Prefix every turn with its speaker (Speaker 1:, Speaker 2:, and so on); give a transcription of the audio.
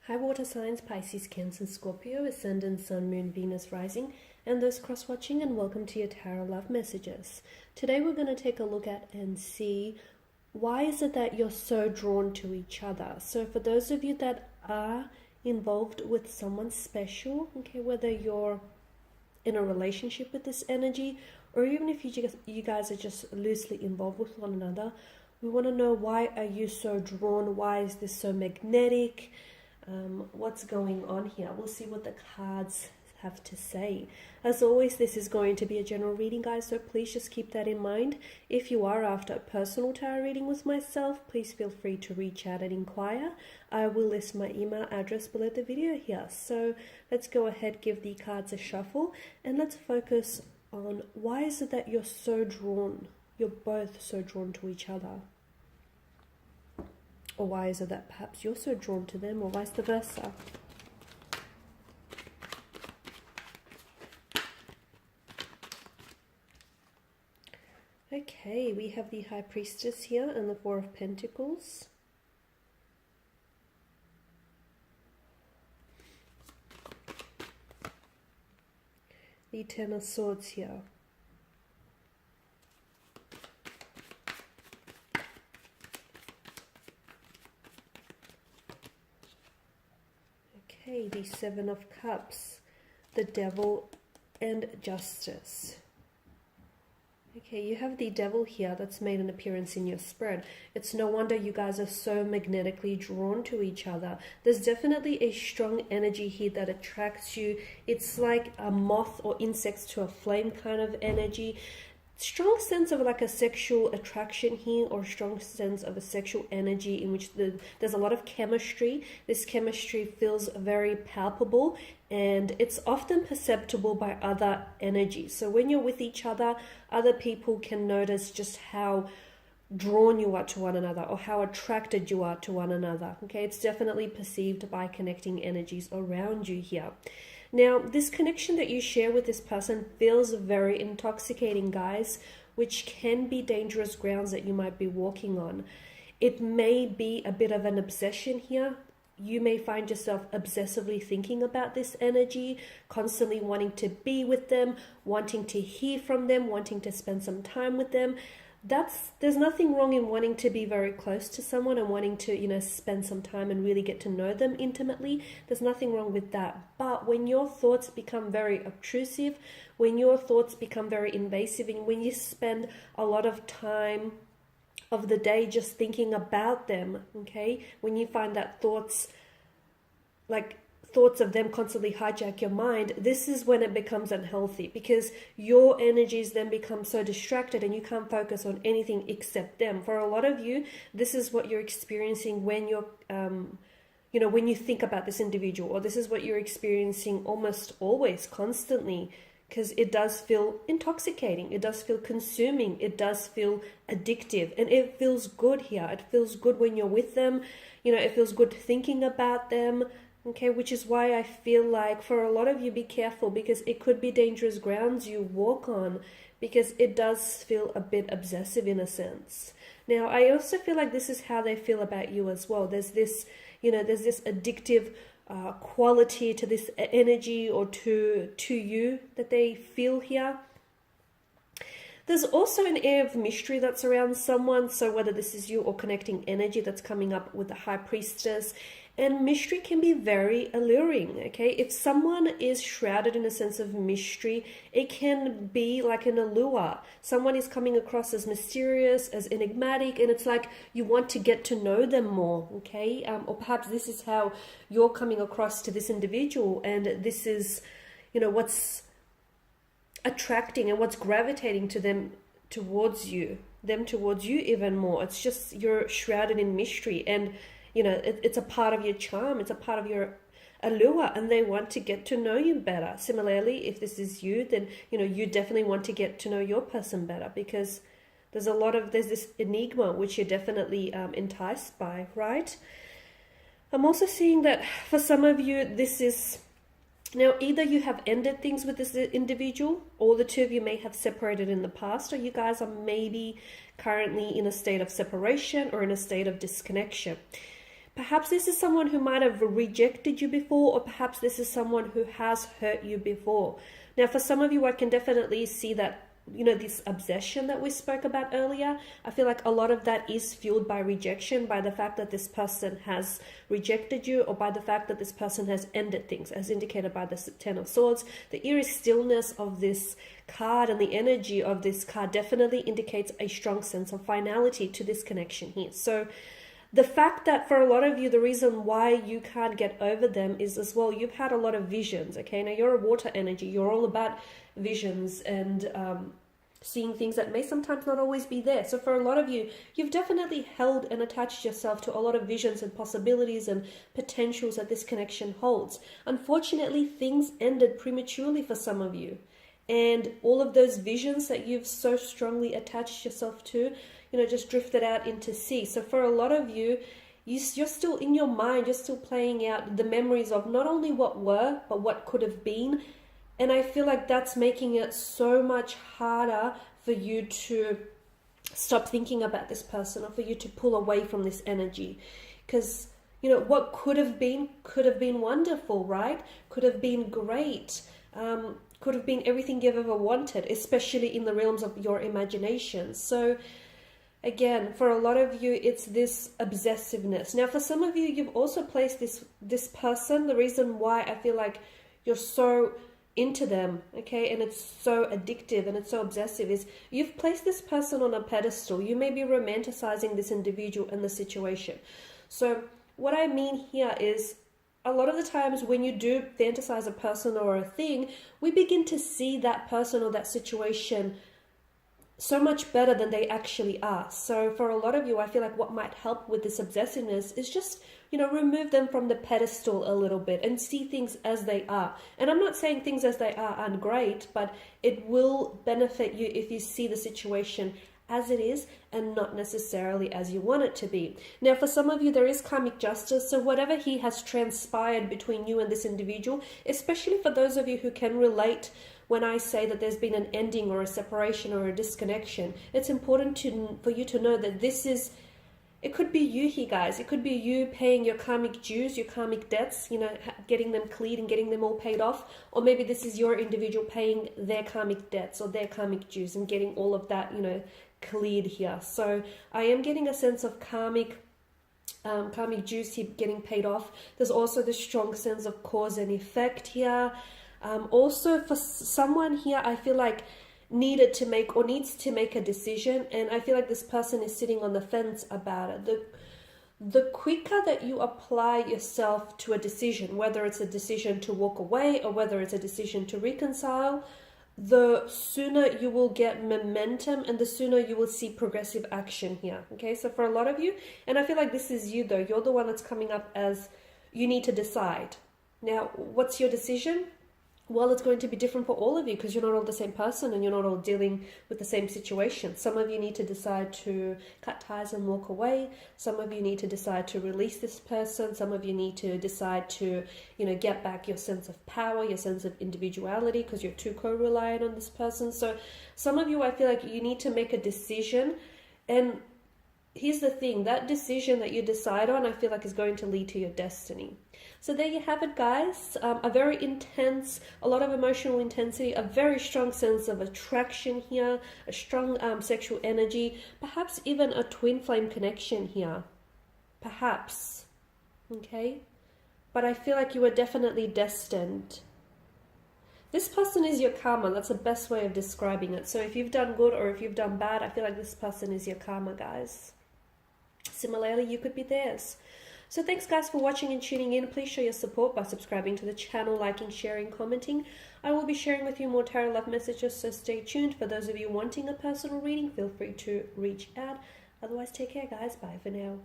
Speaker 1: High water signs, Pisces, Cancer, Scorpio, Ascendant, Sun, Moon, Venus, Rising, and those cross-watching, and welcome to your Tarot Love Messages. Today we're going to take a look at and see why is it that you're so drawn to each other. So for those of you that are involved with someone special, okay, whether you're in a relationship with this energy, or even if you guys are just loosely involved with one another, we want to know, why are you so drawn? Why is this so magnetic? What's going on here? We'll see what the cards have to say. As always, this is going to be a general reading, guys, so please just keep that in mind. If you are after a personal tarot reading with myself, please feel free to reach out and inquire. I will list my email address below the video here. So let's go ahead, give the cards a shuffle, and let's focus on, why is it that you're so drawn? You're both so drawn to each other. Or why is it that perhaps you're so drawn to them, or vice versa? Okay, we have the High Priestess here and the Four of Pentacles. The Ten of Swords here. Okay, the Seven of Cups, the Devil, and Justice. Okay, you have the Devil here that's made an appearance in your spread. It's no wonder you guys are so magnetically drawn to each other. There's definitely a strong energy here that attracts you. It's like a moth or insects to a flame kind of energy. Strong sense of like a sexual attraction here, or strong sense of a sexual energy in which there's a lot of chemistry. This chemistry feels very palpable, and it's often perceptible by other energies. So when you're with each other, other people can notice just how drawn you are to one another, or how attracted you are to one another. Okay, it's definitely perceived by connecting energies around you here. Now, this connection that you share with this person feels very intoxicating, guys, which can be dangerous grounds that you might be walking on. It may be a bit of an obsession here. You may find yourself obsessively thinking about this energy, constantly wanting to be with them, wanting to hear from them, wanting to spend some time with them. There's nothing wrong in wanting to be very close to someone and wanting to, spend some time and really get to know them intimately. There's nothing wrong with that. But when your thoughts become very obtrusive, when your thoughts become very invasive, and when you spend a lot of time of the day just thinking about them, okay, when you find that thoughts of them constantly hijack your mind, this is when it becomes unhealthy, because your energies then become so distracted and you can't focus on anything except them. For a lot of you, this is what you're experiencing when you're when you think about this individual, or this is what you're experiencing almost always, constantly, because it does feel intoxicating, it does feel consuming, it does feel addictive, and it feels good here. It feels good when you're with them, it feels good thinking about them. Okay, which is why I feel like for a lot of you, be careful, because it could be dangerous grounds you walk on, because it does feel a bit obsessive in a sense. Now, I also feel like this is how they feel about you as well. There's this, there's this addictive quality to this energy, or to you, that they feel here. There's also an air of mystery that's around someone. So whether this is you or connecting energy that's coming up with the High Priestess, and mystery can be very alluring, okay? If someone is shrouded in a sense of mystery, it can be like an allure. Someone is coming across as mysterious, as enigmatic, and it's like you want to get to know them more, okay? Or perhaps this is how you're coming across to this individual, and this is, what's attracting and what's gravitating to them towards you even more. It's just you're shrouded in mystery, and it's a part of your charm, it's a part of your allure, and they want to get to know you better. Similarly, if this is you, then you definitely want to get to know your person better, because there's this enigma which you're definitely enticed by, right? I'm also seeing that for some of you, this is now, either you have ended things with this individual, or the two of you may have separated in the past, or you guys are maybe currently in a state of separation or in a state of disconnection. Perhaps this is someone who might have rejected you before, or perhaps this is someone who has hurt you before. Now, for some of you, I can definitely see that, you know, this obsession that we spoke about earlier. I feel like a lot of that is fueled by rejection, by the fact that this person has rejected you, or by the fact that this person has ended things, as indicated by the Ten of Swords. The eerie stillness of this card and the energy of this card definitely indicates a strong sense of finality to this connection here. So the fact that for a lot of you, the reason why you can't get over them is as well, you've had a lot of visions, okay? Now, you're a water energy. You're all about visions and seeing things that may sometimes not always be there. So for a lot of you, you've definitely held and attached yourself to a lot of visions and possibilities and potentials that this connection holds. Unfortunately, things ended prematurely for some of you. And all of those visions that you've so strongly attached yourself to, you know, just drifted out into sea. So for a lot of you, you're still in your mind, you're still playing out the memories of not only what were, but what could have been. And I feel like that's making it so much harder for you to stop thinking about this person, or for you to pull away from this energy. Because, you know, what could have been wonderful, right? Could have been great. Could have been everything you've ever wanted, especially in the realms of your imagination. So again, for a lot of you, it's this obsessiveness. Now, for some of you, you've also placed this person. The reason why I feel like you're so into them, okay, and it's so addictive and it's so obsessive, is you've placed this person on a pedestal. You may be romanticizing this individual and the situation. So what I mean here is, a lot of the times when you do fantasize a person or a thing, we begin to see that person or that situation so much better than they actually are. So for a lot of you, I feel like what might help with this obsessiveness is just, you know, remove them from the pedestal a little bit and see things as they are. And I'm not saying things as they are aren't great, but it will benefit you if you see the situation as it is and not necessarily as you want it to be. Now, for some of you, there is karmic justice. So whatever has transpired between you and this individual, especially for those of you who can relate when I say that there's been an ending or a separation or a disconnection, it's important for you to know that this is, it could be you here, guys. It could be you paying your karmic dues, your karmic debts, you know, getting them cleared and getting them all paid off. Or maybe this is your individual paying their karmic debts or their karmic dues and getting all of that, you know, cleared here. So I am getting a sense of karmic dues here getting paid off. There's also the strong sense of cause and effect here. Also, for someone here, I feel like needs to make a decision, and I feel like this person is sitting on the fence about it. The quicker that you apply yourself to a decision, whether it's a decision to walk away or whether it's a decision to reconcile, the sooner you will get momentum and the sooner you will see progressive action here. Okay, so for a lot of you, and I feel like this is you though, you're the one that's coming up as you need to decide. Now, what's your decision? Well, it's going to be different for all of you because you're not all the same person and you're not all dealing with the same situation. Some of you need to decide to cut ties and walk away. Some of you need to decide to release this person. Some of you need to decide to, you know, get back your sense of power, your sense of individuality because you're too co-reliant on this person. So some of you, I feel like you need to make a decision. And here's the thing, that decision that you decide on, I feel like is going to lead to your destiny. So there you have it, guys. A very intense, a lot of emotional intensity, a very strong sense of attraction here, a strong sexual energy, perhaps even a twin flame connection here. Perhaps. Okay? But I feel like you are definitely destined. This person is your karma. That's the best way of describing it. So if you've done good or if you've done bad, I feel like this person is your karma, guys. Similarly, you could be theirs. So thanks guys for watching and tuning in. Please show your support by subscribing to the channel, liking, sharing, commenting. I will be sharing with you more tarot love messages, so stay tuned. For those of you wanting a personal reading, feel free to reach out. Otherwise, take care guys. Bye for now.